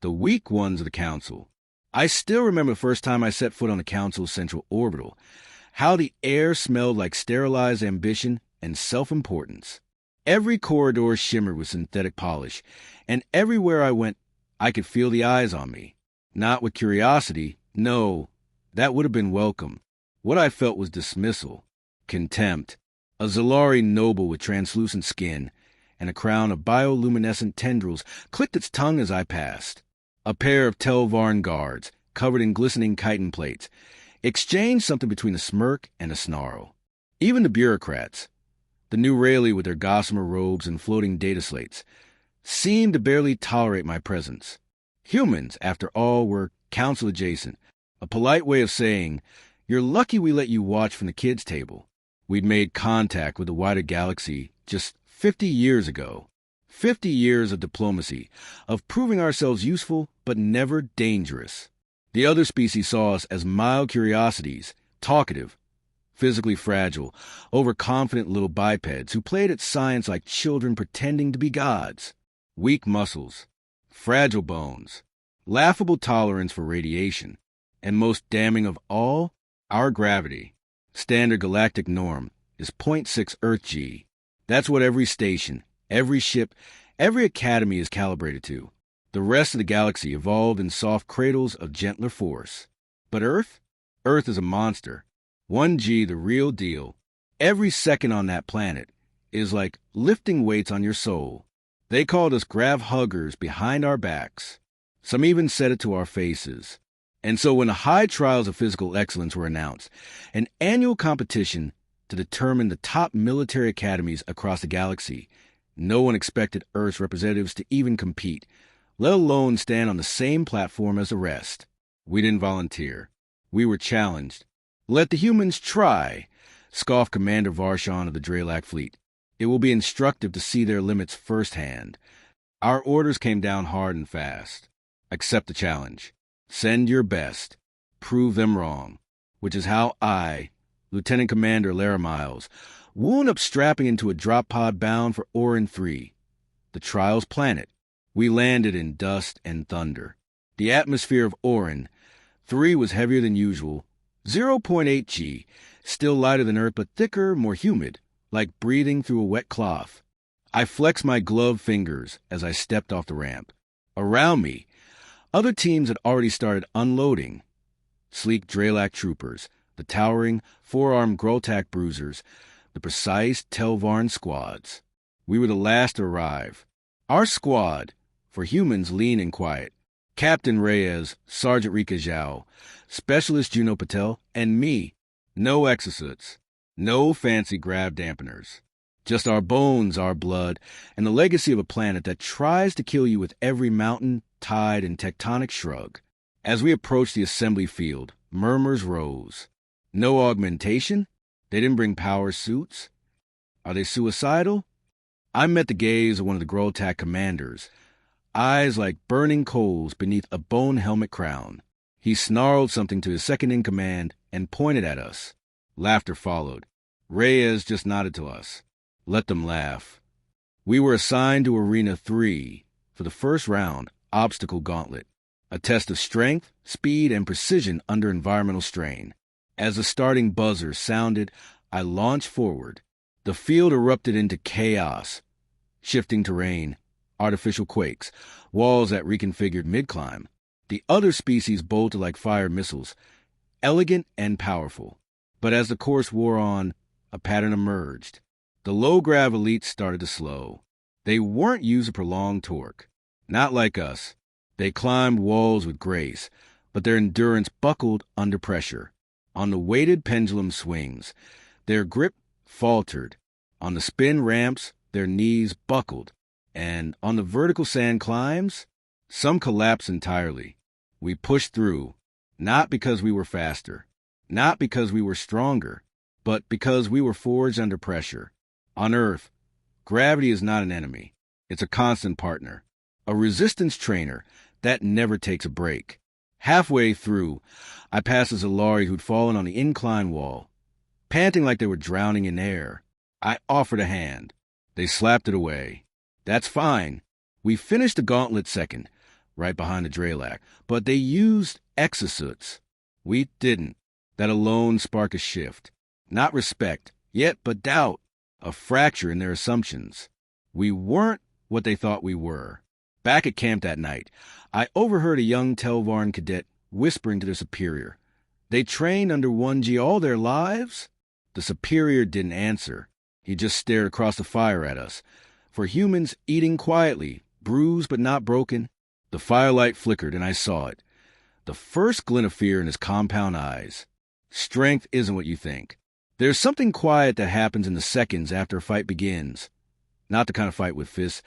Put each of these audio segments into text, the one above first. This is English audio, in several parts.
The weak ones of the Council. I still remember the first time I set foot on the Council's central orbital, how the air smelled like sterilized ambition and self-importance. Every corridor shimmered with synthetic polish, and everywhere I went, I could feel the eyes on me. Not with curiosity, no, that would have been welcome. What I felt was dismissal, contempt. A Zalari noble with translucent skin and a crown of bioluminescent tendrils clicked its tongue as I passed. A pair of Telvarn guards, covered in glistening chitin plates, exchanged something between a smirk and a snarl. Even the bureaucrats, the new Rayleigh with their gossamer robes and floating data slates, seemed to barely tolerate my presence. Humans, after all, were council adjacent, a polite way of saying, "You're lucky we let you watch from the kids' table." We'd made contact with the wider galaxy just 50 years ago. 50 years of diplomacy, of proving ourselves useful but never dangerous. The other species saw us as mild curiosities, talkative, physically fragile, overconfident little bipeds who played at science like children pretending to be gods. Weak muscles, fragile bones, laughable tolerance for radiation, and most damning of all, our gravity. Standard galactic norm is 0.6 Earth G. That's what every station, every ship, every academy is calibrated to. The rest of the galaxy evolved in soft cradles of gentler force. But Earth? Earth is a monster. 1G, the real deal. Every second on that planet is like lifting weights on your soul. They called us grav huggers behind our backs. Some even said it to our faces. And so when the high trials of physical excellence were announced, an annual competition to determine the top military academies across the galaxy, no one expected Earth's representatives to even compete, let alone stand on the same platform as the rest. We didn't volunteer. We were challenged. "Let the humans try," scoffed Commander Varshan of the Dralac fleet. "It will be instructive to see their limits firsthand." Our orders came down hard and fast. Accept the challenge. Send your best. Prove them wrong. Which is how I, Lieutenant Commander Lara Miles, wound up strapping into a drop pod bound for Orin 3, the Trials planet. We landed in dust and thunder. The atmosphere of Orin 3 was heavier than usual, 0.8 G, still lighter than Earth but thicker, more humid, like breathing through a wet cloth. I flexed my gloved fingers as I stepped off the ramp. Around me, other teams had already started unloading. Sleek Dralac troopers, the towering, four-armed Groltak bruisers, the precise Telvarn squads. We were the last to arrive. Our squad, for humans lean and quiet, Captain Reyes, Sergeant Rika Zhao, Specialist Juno Patel, and me. No exosuits, no fancy grav dampeners. Just our bones, our blood, and the legacy of a planet that tries to kill you with every mountain, tide, and tectonic shrug. As we approached the assembly field, murmurs rose. No augmentation? They didn't bring power suits? Are they suicidal? I met the gaze of one of the Groltak commanders, eyes like burning coals beneath a bone helmet crown. He snarled something to his second-in-command and pointed at us. Laughter followed. Reyes just nodded to us. Let them laugh. We were assigned to Arena 3 for the first round, Obstacle Gauntlet, a test of strength, speed, and precision under environmental strain. As the starting buzzer sounded, I launched forward. The field erupted into chaos. Shifting terrain, artificial quakes, walls that reconfigured mid-climb. The other species bolted like fire missiles, elegant and powerful. But as the course wore on, a pattern emerged. The low-grav elites started to slow. They weren't used to prolonged torque. Not like us. They climbed walls with grace, but their endurance buckled under pressure. On the weighted pendulum swings, their grip faltered. On the spin ramps, their knees buckled. And on the vertical sand climbs, some collapsed entirely. We pushed through, not because we were faster, not because we were stronger, but because we were forged under pressure. On Earth, gravity is not an enemy. It's a constant partner, a resistance trainer that never takes a break. Halfway through, I passed a Zalari who'd fallen on the incline wall. Panting like they were drowning in air, I offered a hand. They slapped it away. That's fine. We finished the gauntlet second, right behind the Dralac, but they used exosuits. We didn't. That alone sparked a shift. Not respect, yet but doubt. A fracture in their assumptions. We weren't what they thought we were. Back at camp that night, I overheard a young Telvarn cadet whispering to their superior. They trained under 1G all their lives? The superior didn't answer. He just stared across the fire at us. For humans eating quietly, bruised but not broken, the firelight flickered and I saw it. The first glint of fear in his compound eyes. Strength isn't what you think. There's something quiet that happens in the seconds after a fight begins. Not the kind of fight with fists,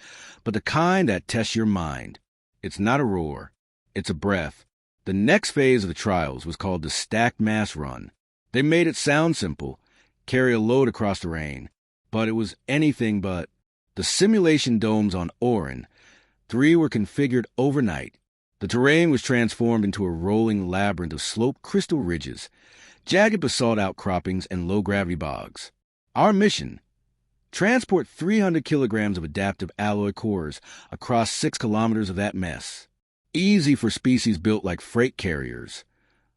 but the kind that tests your mind. It's not a roar. It's a breath. The next phase of the trials was called the Stacked Mass Run. They made it sound simple. Carry a load across the rain. But it was anything but. The simulation domes on Orin, 3 were configured overnight. The terrain was transformed into a rolling labyrinth of sloped crystal ridges, jagged basalt outcroppings, and low-gravity bogs. Our mission: transport 300 kilograms of adaptive alloy cores across 6 kilometers of that mess. Easy for species built like freight carriers,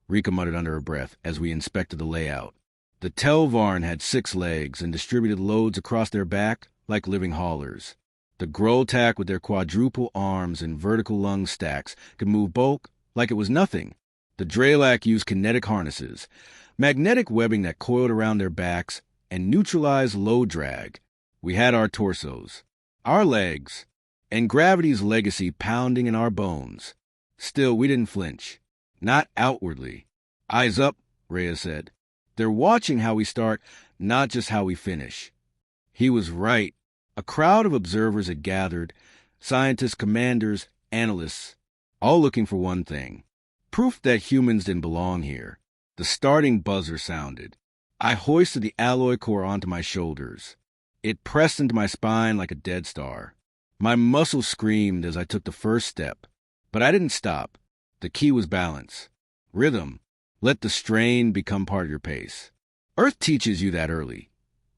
Rika muttered under her breath as we inspected the layout. The Telvarn had 6 legs and distributed loads across their back like living haulers. The Groltak, with their quadruple arms and vertical lung stacks, could move bulk like it was nothing. The Dralac used kinetic harnesses, magnetic webbing that coiled around their backs, and neutralized load drag. We had our torsos, our legs, and gravity's legacy pounding in our bones. Still, we didn't flinch. Not outwardly. Eyes up, Rhea said. They're watching how we start, not just how we finish. He was right. A crowd of observers had gathered, scientists, commanders, analysts, all looking for one thing. Proof that humans didn't belong here. The starting buzzer sounded. I hoisted the alloy core onto my shoulders. It pressed into my spine like a dead star. My muscles screamed as I took the first step. But I didn't stop. The key was balance. Rhythm. Let the strain become part of your pace. Earth teaches you that early.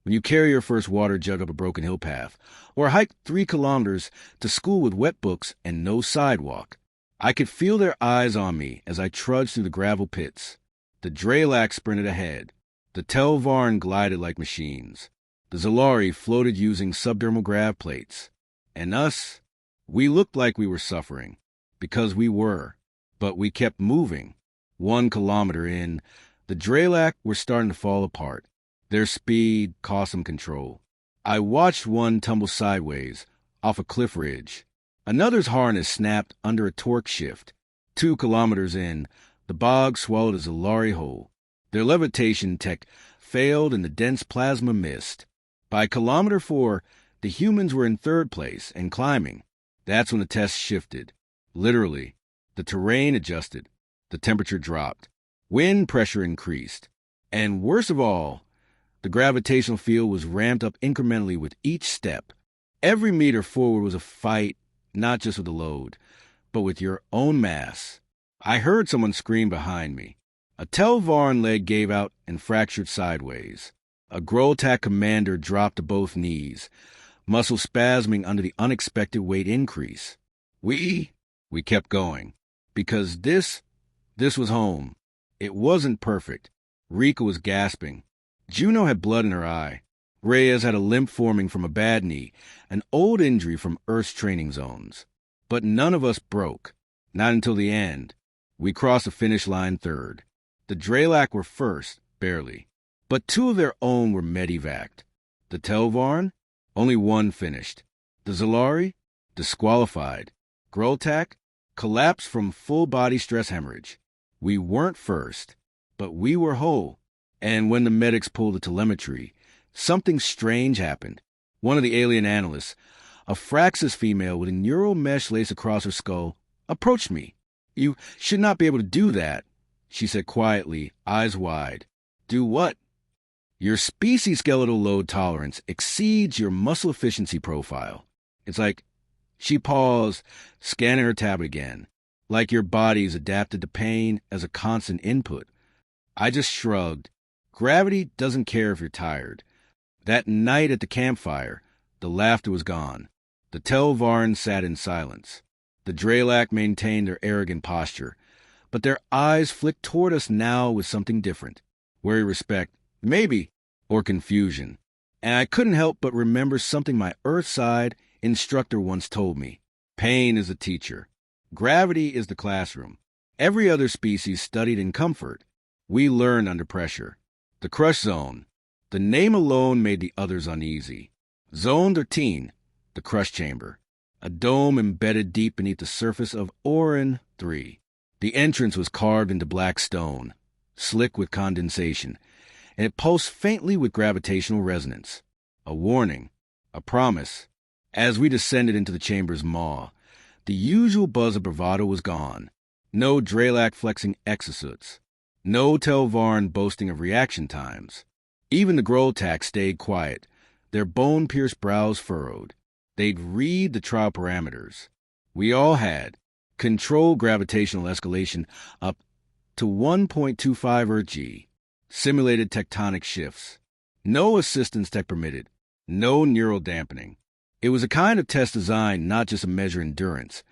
When you carry your first water jug up a broken hill path, or hike 3 kilometers to school with wet books and no sidewalk. I could feel their eyes on me as I trudged through the gravel pits. The Dralac sprinted ahead. The Telvarn glided like machines. The Zalari floated using subdermal grav plates. And us, we looked like we were suffering. Because we were. But we kept moving. 1 kilometer in, the Dralac were starting to fall apart. Their speed cost them control. I watched one tumble sideways, off a cliff ridge. Another's harness snapped under a torque shift. 2 kilometers in, the bog swallowed a Zalari whole. Their levitation tech failed in the dense plasma mist. By kilometer 4, the humans were in 3rd place and climbing. That's when the test shifted. Literally. The terrain adjusted. The temperature dropped. Wind pressure increased. And worst of all, the gravitational field was ramped up incrementally with each step. Every meter forward was a fight, not just with the load, but with your own mass. I heard someone scream behind me. A Telvarn leg gave out and fractured sideways. A Groltak commander dropped to both knees, muscles spasming under the unexpected weight increase. We kept going. Because this was home. It wasn't perfect. Rika was gasping. Juno had blood in her eye. Reyes had a limp forming from a bad knee, an old injury from Earth's training zones. But none of us broke. Not until the end. We crossed the finish line 3rd. The Dralac were first, barely. But 2 of their own were medevaced. The Telvarn? Only 1 finished. The Zalari? Disqualified. Groltak? Collapsed from full-body stress hemorrhage. We weren't first, but we were whole. And when the medics pulled the telemetry, something strange happened. One of the alien analysts, a Fraxis female with a neural mesh lace across her skull, approached me. You should not be able to do that, she said quietly, eyes wide. Do what? Your species skeletal load tolerance exceeds your muscle efficiency profile. It's like, she paused, scanning her tab again, like your body's adapted to pain as a constant input. I just shrugged. Gravity doesn't care if you're tired. That night at the campfire, the laughter was gone. The Telvarn sat in silence. The Dralac maintained their arrogant posture, but their eyes flicked toward us now with something different. Wary respect, maybe, or confusion. And I couldn't help but remember something my Earthside instructor once told me. Pain is a teacher. Gravity is the classroom. Every other species studied in comfort. We learned under pressure. The crush zone. The name alone made the others uneasy. Zone 13, the crush chamber. A dome embedded deep beneath the surface of Orin 3. The entrance was carved into black stone, slick with condensation, and it pulsed faintly with gravitational resonance. A warning, a promise. As we descended into the chamber's maw, the usual buzz of bravado was gone. No Dralac flexing exosuits. No Telvarn boasting of reaction times. Even the Groltak stayed quiet, their bone-pierced brows furrowed. They'd read the trial parameters. We all had. Control gravitational escalation up to 1.25 Earth-G. Simulated tectonic shifts. No assistance tech permitted. No neural dampening. It was a kind of test designed not just to measure endurance,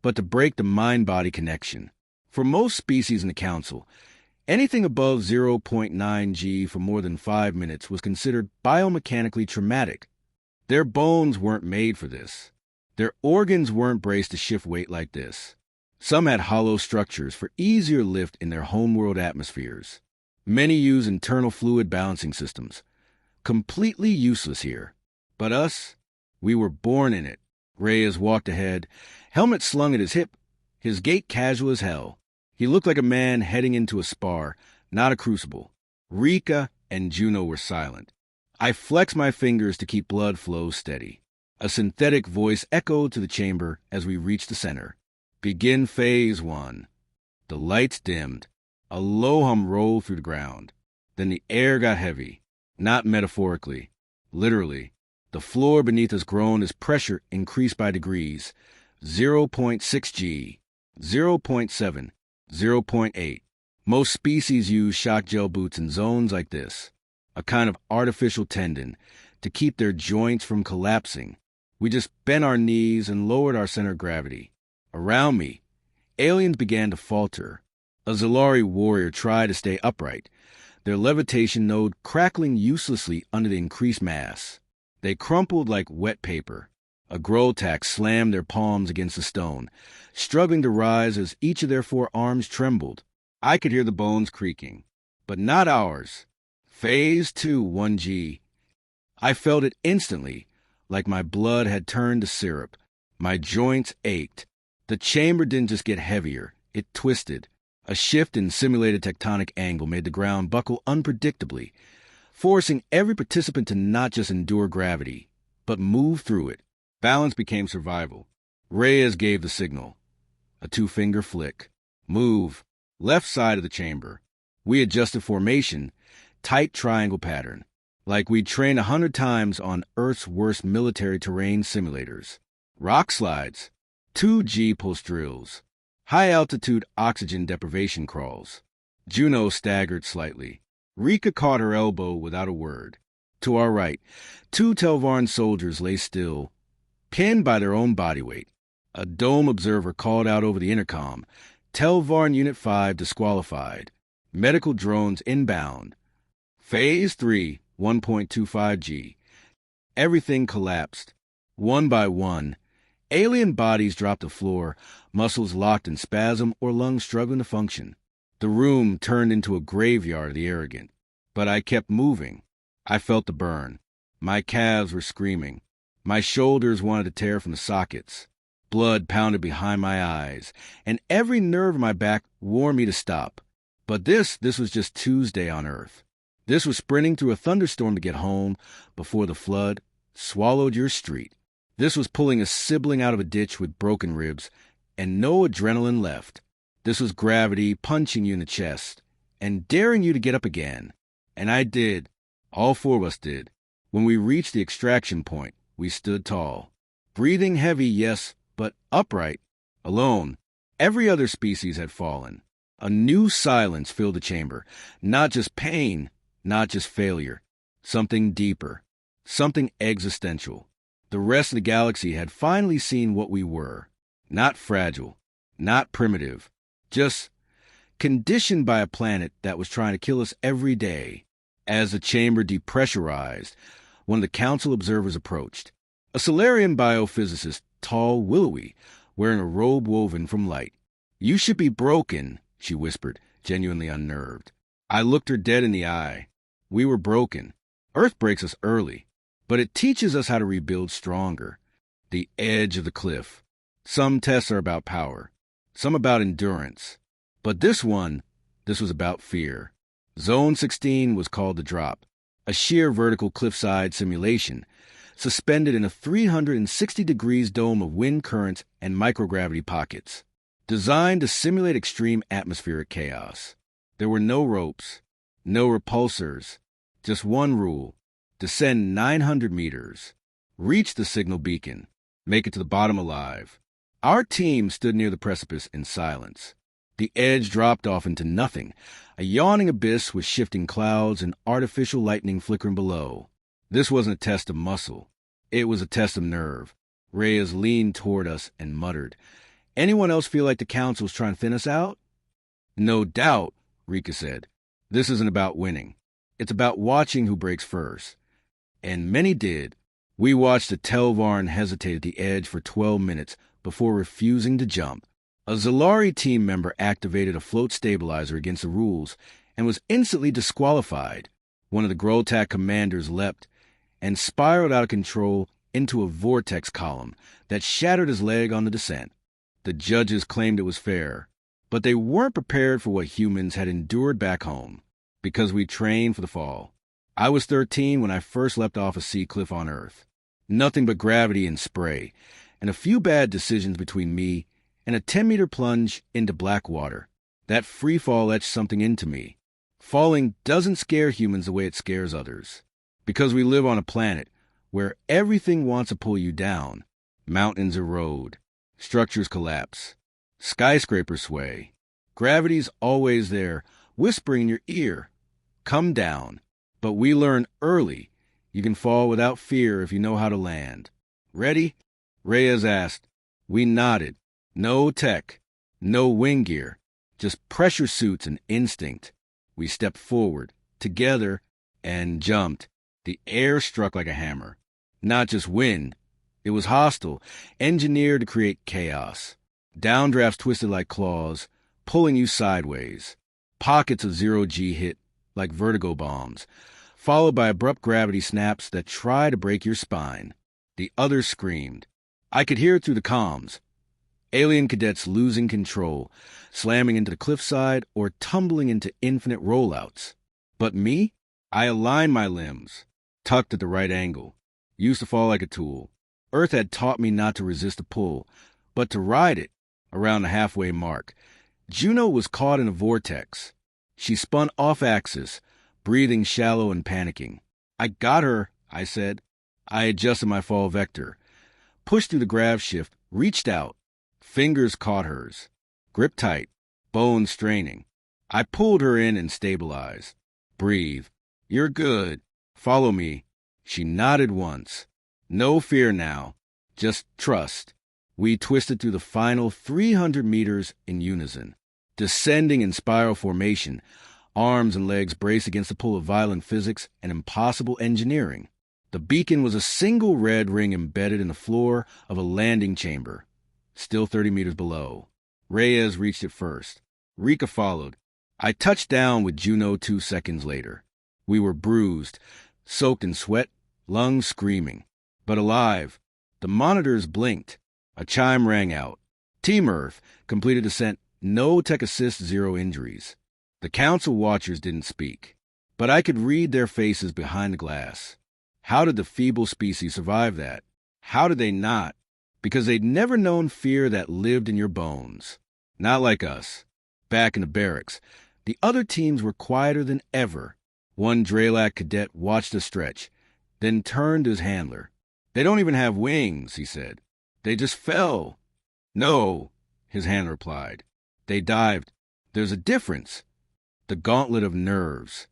but to break the mind-body connection. For most species in the Council, anything above 0.9 G for more than 5 minutes was considered biomechanically traumatic. Their bones weren't made for this. Their organs weren't braced to shift weight like this. Some had hollow structures for easier lift in their homeworld atmospheres. Many use internal fluid balancing systems. Completely useless here. But us, we were born in it. Reyes walked ahead, helmet slung at his hip, his gait casual as hell. He looked like a man heading into a spar, not a crucible. Rika and Juno were silent. I flexed my fingers to keep blood flow steady. A synthetic voice echoed to the chamber as we reached the center. Begin Phase 1. The lights dimmed. A low hum rolled through the ground. Then the air got heavy. Not metaphorically. Literally. The floor beneath us groaned as pressure increased by degrees. 0.6 G. 0.7. 0.8. Most species use shock gel boots in zones like this. A kind of artificial tendon to keep their joints from collapsing. We just bent our knees and lowered our center of gravity. Around me, aliens began to falter. A Zalari warrior tried to stay upright, their levitation node crackling uselessly under the increased mass. They crumpled like wet paper. A Groltak slammed their palms against the stone, struggling to rise as each of their 4 arms trembled. I could hear the bones creaking. But not ours. Phase 2, 1G. I felt it instantly, like my blood had turned to syrup. My joints ached. The chamber didn't just get heavier, it twisted. A shift in simulated tectonic angle made the ground buckle unpredictably, forcing every participant to not just endure gravity, but move through it. Balance became survival. Reyes gave the signal. A 2-finger flick. Move. Left side of the chamber. We adjusted formation, tight triangle pattern, like we'd trained 100 times on Earth's worst military terrain simulators. Rock slides. 2G pulse drills. High-altitude oxygen deprivation crawls. Juno staggered slightly. Rika caught her elbow without a word. To our right, 2 Telvarn soldiers lay still, pinned by their own body weight. A dome observer called out over the intercom, Telvarn Unit 5 disqualified. Medical drones inbound. Phase 3, 1.25 G. Everything collapsed. One by one, alien bodies dropped to the floor, muscles locked in spasm or lungs struggling to function. The room turned into a graveyard of the arrogant. But I kept moving. I felt the burn. My calves were screaming. My shoulders wanted to tear from the sockets. Blood pounded behind my eyes, and every nerve in my back warned me to stop. But this was just Tuesday on Earth. This was sprinting through a thunderstorm to get home before the flood swallowed your street. This was pulling a sibling out of a ditch with broken ribs and no adrenaline left. This was gravity punching you in the chest and daring you to get up again. And I did. All 4 of us did. When we reached the extraction point, we stood tall. Breathing heavy, yes, but upright. Alone. Every other species had fallen. A new silence filled the chamber. Not just pain, not just failure. Something deeper. Something existential. The rest of the galaxy had finally seen what we were. Not fragile, not primitive, just conditioned by a planet that was trying to kill us every day. As the chamber depressurized, one of the council observers approached. A Solarian biophysicist, tall, willowy, wearing a robe woven from light. "You should be broken," she whispered, genuinely unnerved. I looked her dead in the eye. We were broken. Earth breaks us early, but it teaches us how to rebuild stronger. The edge of the cliff. Some tests are about power, some about endurance. But this was about fear. Zone 16 was called the drop, a sheer vertical cliffside simulation, suspended in a 360 degrees dome of wind currents and microgravity pockets, designed to simulate extreme atmospheric chaos. There were no ropes, no repulsors, just one rule: descend 900 meters, reach the signal beacon, make it to the bottom alive. Our team stood near the precipice in silence. The edge dropped off into nothing, a yawning abyss with shifting clouds and artificial lightning flickering below. This wasn't a test of muscle. It was a test of nerve. Reyes leaned toward us and muttered, "Anyone else feel like the council's trying to thin us out?" "No doubt," Rika said. "This isn't about winning. It's about watching who breaks first." And many did. We watched the Telvarn hesitate at the edge for 12 minutes before refusing to jump. A Zalari team member activated a float stabilizer against the rules and was instantly disqualified. One of the Groltak commanders leapt and spiraled out of control into a vortex column that shattered his leg on the descent. The judges claimed it was fair, but they weren't prepared for what humans had endured back home, because we trained for the fall. I was 13 when I first leapt off a sea cliff on Earth. Nothing but gravity and spray, and a few bad decisions between me and a 10-meter plunge into black water. That free fall etched something into me. Falling doesn't scare humans the way it scares others, because we live on a planet where everything wants to pull you down. Mountains erode, structures collapse, skyscrapers sway. Gravity's always there, whispering in your ear, "Come down." But we learn early you can fall without fear if you know how to land. "Ready?" Reyes asked. We nodded. No tech, no wing gear, just pressure suits and instinct. We stepped forward, together, and jumped. The air struck like a hammer. Not just wind. It was hostile, engineered to create chaos. Downdrafts twisted like claws, pulling you sideways. Pockets of zero-G hit like vertigo bombs, followed by abrupt gravity snaps that try to break your spine. The others screamed. I could hear it through the comms. Alien cadets losing control, slamming into the cliffside or tumbling into infinite rollouts. But me? I aligned my limbs, tucked at the right angle. Used to fall like a tool. Earth had taught me not to resist a pull, but to ride it around the halfway mark. Juno was caught in a vortex. She spun off-axis, breathing shallow and panicking. "I got her," I said. I adjusted my fall vector, pushed through the grav shift, reached out. Fingers caught hers. Grip tight, bones straining. I pulled her in and stabilized. "Breathe. You're good. Follow me." She nodded once. No fear now, just trust. We twisted through the final 300 meters in unison, descending in spiral formation, arms and legs braced against the pull of violent physics and impossible engineering. The beacon was a single red ring embedded in the floor of a landing chamber, still 30 meters below. Reyes reached it first. Rika followed. I touched down with Juno 2 seconds later. We were bruised, soaked in sweat, lungs screaming, but alive. The monitors blinked. A chime rang out. Team Earth, completed descent, no tech assist, 0 injuries. The council watchers didn't speak, but I could read their faces behind the glass. How did the Feeble species survive that? How did they not? Because they'd never known fear that lived in your bones. Not like us. Back in the barracks, the other teams were quieter than ever. One Dralac cadet watched us stretch, then turned to his handler. "They don't even have wings," he said. "They just fell." "No," his handler replied. "They dived. There's a difference." The gauntlet of nerves.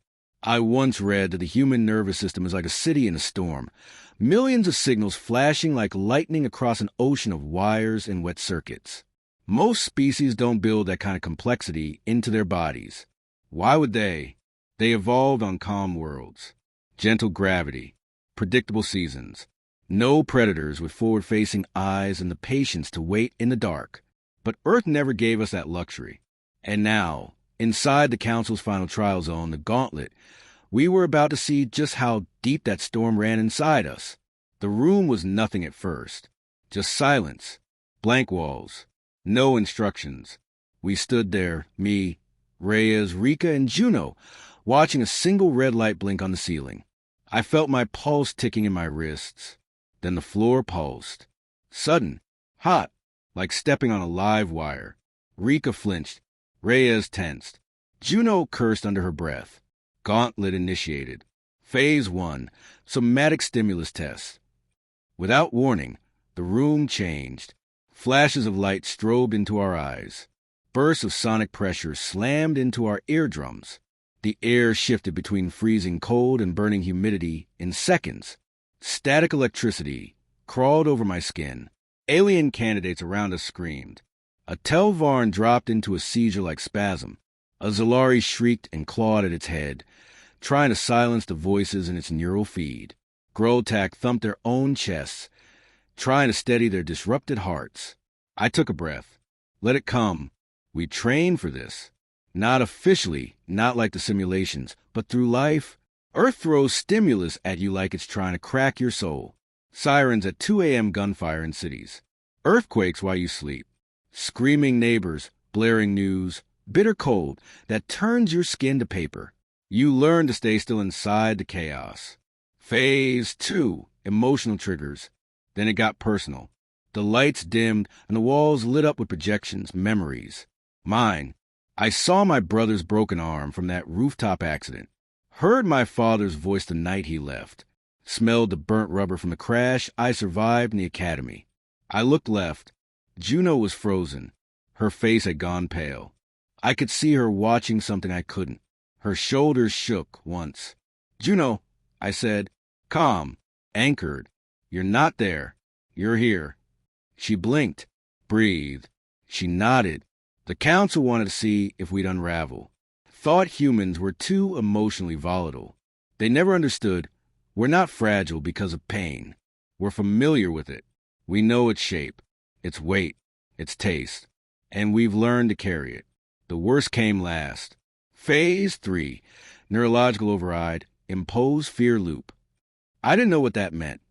I once read that the human nervous system is like a city in a storm. Millions of signals flashing like lightning across an ocean of wires and wet circuits. Most species don't build that kind of complexity into their bodies. Why would they? They evolved on calm worlds. Gentle gravity. Predictable seasons. No predators with forward-facing eyes and the patience to wait in the dark. But Earth never gave us that luxury. And now, inside the Council's final trial zone, the Gauntlet, we were about to see just how deep that storm ran inside us. The room was nothing at first. Just silence. Blank walls. No instructions. We stood there, me, Reyes, Rika, and Juno, watching a single red light blink on the ceiling. I felt my pulse ticking in my wrists. Then the floor pulsed. Sudden. Hot. Like stepping on a live wire. Rika flinched. Reyes tensed. Juno cursed under her breath. Gauntlet initiated. Phase 1. Somatic stimulus test. Without warning, the room changed. Flashes of light strobed into our eyes. Bursts of sonic pressure slammed into our eardrums. The air shifted between freezing cold and burning humidity in seconds. Static electricity crawled over my skin. Alien candidates around us screamed. A Telvarn dropped into a seizure-like spasm. A Zalari shrieked and clawed at its head, trying to silence the voices in its neural feed. Groltak thumped their own chests, trying to steady their disrupted hearts. I took a breath. Let it come. We trained for this. Not officially, not like the simulations, but through life. Earth throws stimulus at you like it's trying to crack your soul. Sirens at 2 a.m. gunfire in cities. Earthquakes while you sleep. Screaming neighbors, blaring news, bitter cold that turns your skin to paper. You learn to stay still inside the chaos. Phase 2, emotional triggers. Then it got personal. The lights dimmed and the walls lit up with projections, memories. Mine. I saw my brother's broken arm from that rooftop accident. Heard my father's voice the night he left. Smelled the burnt rubber from the crash I survived in the academy. I looked left. Juno was frozen. Her face had gone pale. I could see her watching something I couldn't. Her shoulders shook once. Juno, I said, calm, anchored. You're not there. You're here. She blinked, breathed. She nodded. The council wanted to see if we'd unravel. Thought humans were too emotionally volatile. They never understood we're not fragile because of pain. We're familiar with it. We know its shape, its weight, its taste, and we've learned to carry it. The worst came last. Phase 3, neurological override, imposed fear loop. I didn't know what that meant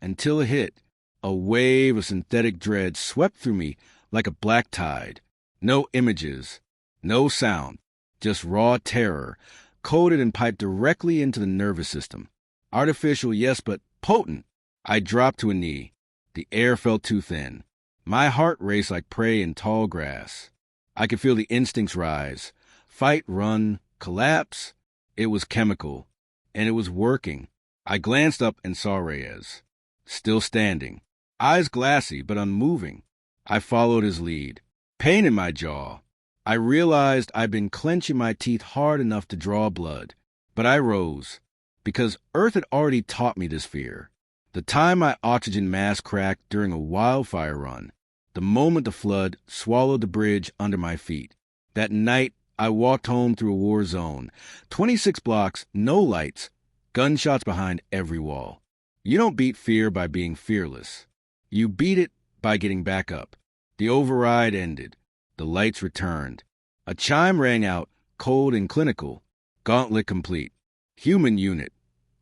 until it hit. A wave of synthetic dread swept through me like a black tide. No images, no sound, just raw terror, coded and piped directly into the nervous system. Artificial, yes, but potent. I dropped to a knee. The air felt too thin. My heart raced like prey in tall grass. I could feel the instincts rise. Fight, run, collapse. It was chemical, and it was working. I glanced up and saw Reyes, still standing, eyes glassy but unmoving. I followed his lead. Pain in my jaw. I realized I'd been clenching my teeth hard enough to draw blood. But I rose, because Earth had already taught me this fear. The time my oxygen mask cracked during a wildfire run. The moment the flood swallowed the bridge under my feet. That night, I walked home through a war zone. 26 blocks, no lights, gunshots behind every wall. You don't beat fear by being fearless. You beat it by getting back up. The override ended. The lights returned. A chime rang out, cold and clinical. Gauntlet complete. Human unit.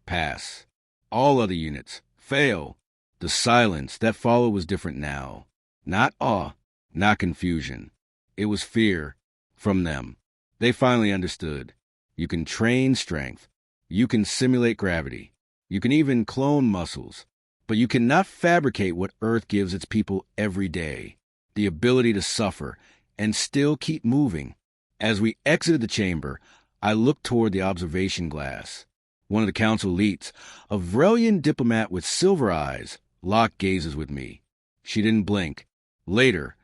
Pass. All other units. Fail. The silence that followed was different now. Not awe, not confusion. It was fear from them. They finally understood. You can train strength. You can simulate gravity. You can even clone muscles. But you cannot fabricate what Earth gives its people every day. The ability to suffer and still keep moving. As we exited the chamber, I looked toward the observation glass. One of the council elites, a Vrelian diplomat with silver eyes, locked gazes with me. She didn't blink. Later,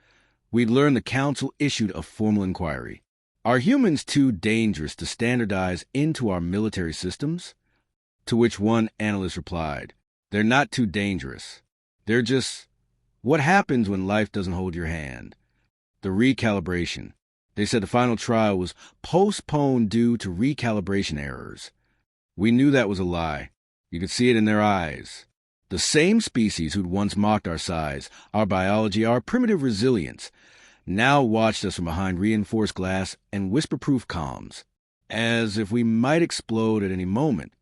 we'd learned the council issued a formal inquiry. Are humans too dangerous to standardize into our military systems? To which one analyst replied, they're not too dangerous. They're just what happens when life doesn't hold your hand. The recalibration. They said the final trial was postponed due to recalibration errors. We knew that was a lie. You could see it in their eyes. The same species who'd once mocked our size, our biology, our primitive resilience, now watched us from behind reinforced glass and whisper-proof comms, as if we might explode at any moment.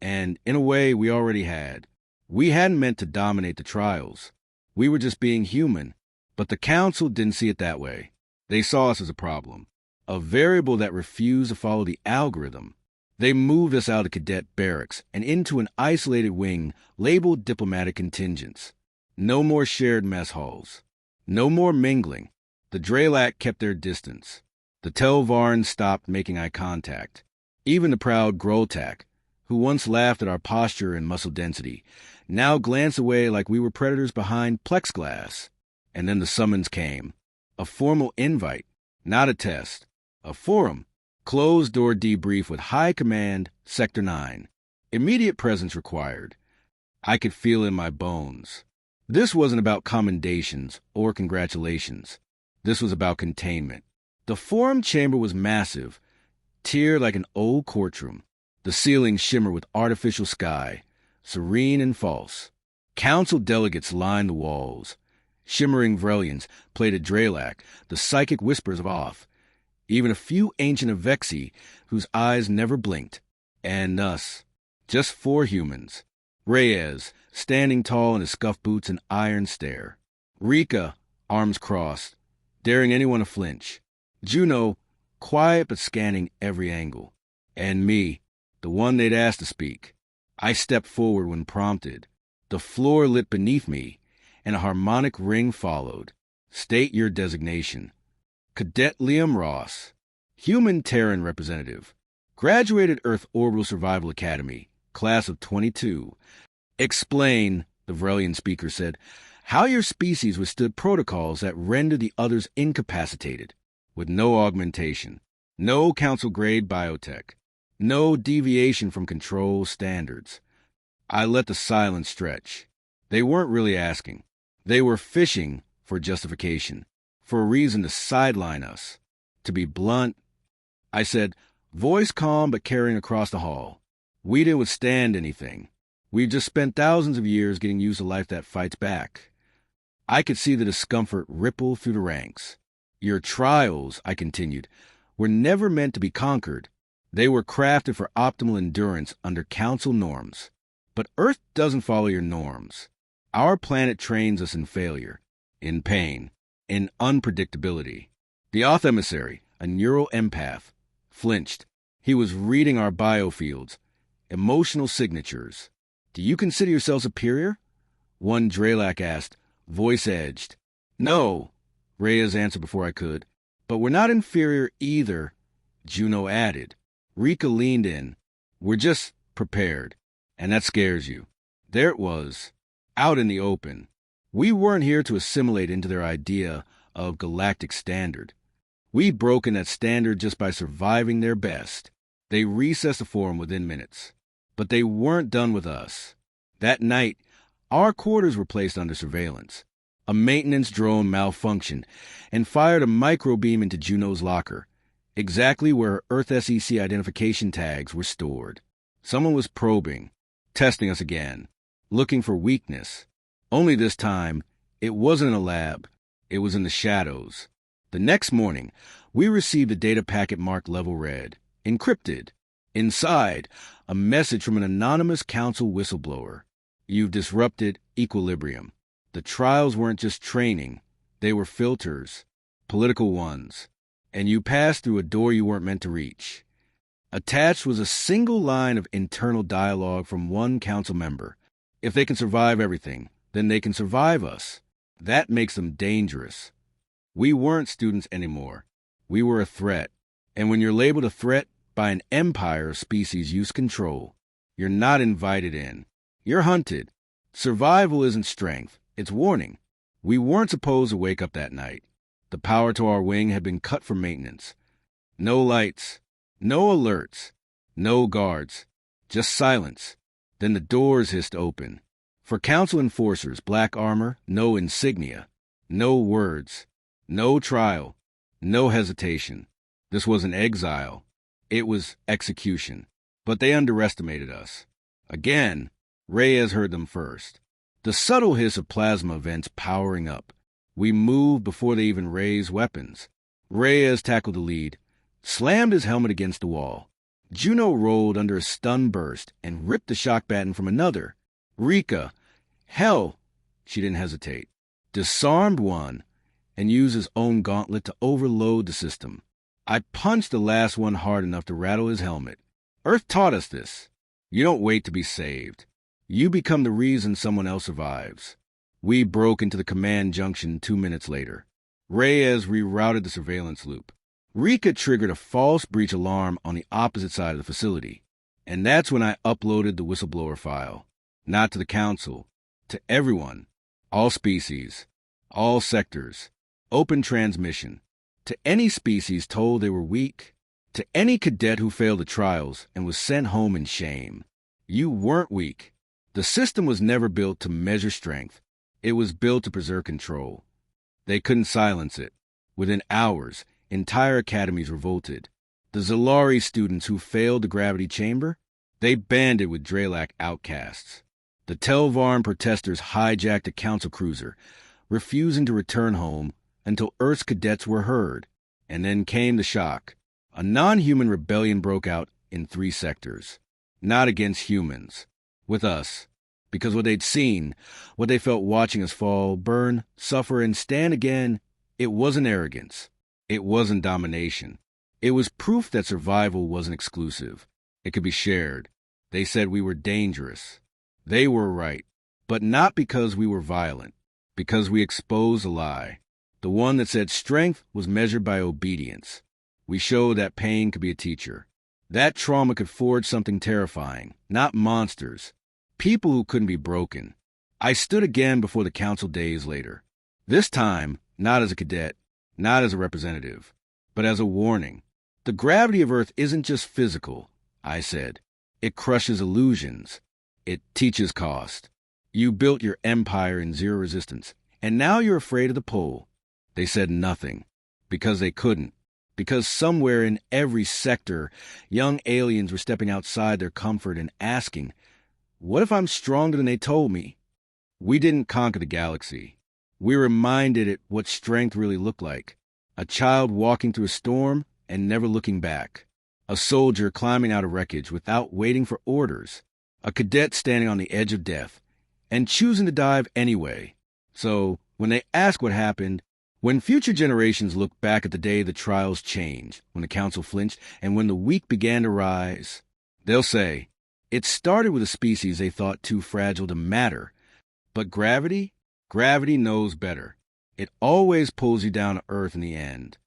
And in a way, we already had. We hadn't meant to dominate the trials. We were just being human. But the Council didn't see it that way. They saw us as a problem, a variable that refused to follow the algorithm. They moved us out of cadet barracks and into an isolated wing labeled diplomatic contingents. No more shared mess halls. No more mingling. The Dralac kept their distance. The Telvarn stopped making eye contact. Even the proud Groltak, who once laughed at our posture and muscle density, now glanced away like we were predators behind plexiglass. And then the summons came. A formal invite, not a test. A forum. Closed-door debrief with High Command, Sector 9. Immediate presence required. I could feel it in my bones. This wasn't about commendations or congratulations. This was about containment. The forum chamber was massive, tiered like an old courtroom. The ceiling shimmered with artificial sky, serene and false. Council delegates lined the walls. Shimmering Vrelians played a Dralac, the psychic whispers of Oth. Even a few ancient Avexi whose eyes never blinked. And us. Just 4 humans. Reyes, standing tall in his scuffed boots and iron stare. Rika, arms crossed, daring anyone to flinch. Juno, quiet but scanning every angle. And me, the one they'd asked to speak. I stepped forward when prompted. The floor lit beneath me, and a harmonic ring followed. State your designation. Cadet Liam Ross, Human Terran Representative. Graduated Earth Orbital Survival Academy, Class of 22. Explain, the Vrelian speaker said, how your species withstood protocols that render the others incapacitated, with no augmentation, no council-grade biotech, no deviation from control standards. I let the silence stretch. They weren't really asking. They were fishing for justification, for a reason to sideline us. To be blunt, I said, voice calm but carrying across the hall. We didn't withstand anything. We've just spent thousands of years getting used to life that fights back. I could see the discomfort ripple through the ranks. Your trials, I continued, were never meant to be conquered. They were crafted for optimal endurance under council norms. But Earth doesn't follow your norms. Our planet trains us in failure, in pain, in unpredictability. The Oth emissary, a neural empath, flinched. He was reading our biofields, emotional signatures. Do you consider yourself superior? One Dralac asked, voice edged. No, Reyes answered before I could. But we're not inferior either, Juno added. Rika leaned in. We're just prepared. And that scares you. There it was, out in the open. We weren't here to assimilate into their idea of galactic standard. We'd broken that standard just by surviving their best. They recessed the forum within minutes. But they weren't done with us. That night, our quarters were placed under surveillance. A maintenance drone malfunctioned and fired a microbeam into Juno's locker, exactly where her Earth SEC identification tags were stored. Someone was probing, testing us again, looking for weakness. Only this time, it wasn't in a lab. It was in the shadows. The next morning, we received a data packet marked Level Red, encrypted. Inside, a message from an anonymous council whistleblower. You've disrupted equilibrium. The trials weren't just training. They were filters, political ones. And you passed through a door you weren't meant to reach. Attached was a single line of internal dialogue from one council member. If they can survive everything, then they can survive us. That makes them dangerous. We weren't students anymore. We were a threat. And when you're labeled a threat by an empire of species use control, you're not invited in. You're hunted. Survival isn't strength. It's warning. We weren't supposed to wake up that night. The power to our wing had been cut for maintenance. No lights, no alerts, no guards, just silence. Then the doors hissed open. For council enforcers, black armor, no insignia, no words, no trial, no hesitation. This wasn't exile. It was execution. But they underestimated us. Again, Reyes heard them first. The subtle hiss of plasma vents powering up. We moved before they even raised weapons. Reyes tackled the lead, slammed his helmet against the wall. Juno rolled under a stun burst and ripped the shock baton from another. Rika, hell, she didn't hesitate, disarmed one and used his own gauntlet to overload the system. I punched the last one hard enough to rattle his helmet. Earth taught us this. You don't wait to be saved. You become the reason someone else survives. We broke into the command junction 2 minutes later. Reyes rerouted the surveillance loop. Rika triggered a false breach alarm on the opposite side of the facility. And that's when I uploaded the whistleblower file. Not to the council. To everyone. All species. All sectors. Open transmission. To any species told they were weak. To any cadet who failed the trials and was sent home in shame. You weren't weak. The system was never built to measure strength. It was built to preserve control. They couldn't silence it. Within hours, entire academies revolted. The Zalari students who failed the gravity chamber, they banded with Drelak outcasts. The Telvarn protesters hijacked a council cruiser, refusing to return home until Earth's cadets were heard. And then came the shock. A non-human rebellion broke out in 3 sectors. Not against humans. With us. Because what they'd seen, what they felt watching us fall, burn, suffer, and stand again, it wasn't arrogance. It wasn't domination. It was proof that survival wasn't exclusive. It could be shared. They said we were dangerous. They were right. But not because we were violent. Because we exposed a lie. The one that said strength was measured by obedience. We showed that pain could be a teacher. That trauma could forge something terrifying. Not monsters. People who couldn't be broken. I stood again before the council days later. This time, not as a cadet, not as a representative, but as a warning. The gravity of Earth isn't just physical, I said. It crushes illusions. It teaches cost. You built your empire in zero resistance, and now you're afraid of the pole. They said nothing, because they couldn't. Because somewhere in every sector, young aliens were stepping outside their comfort and asking, what if I'm stronger than they told me? We didn't conquer the galaxy. We reminded it what strength really looked like. A child walking through a storm and never looking back. A soldier climbing out of wreckage without waiting for orders. A cadet standing on the edge of death and choosing to dive anyway. So, when they ask what happened, when future generations look back at the day the trials changed, when the council flinched, and when the weak began to rise, they'll say, it started with a species they thought too fragile to matter. But gravity knows better. It always pulls you down to Earth in the end.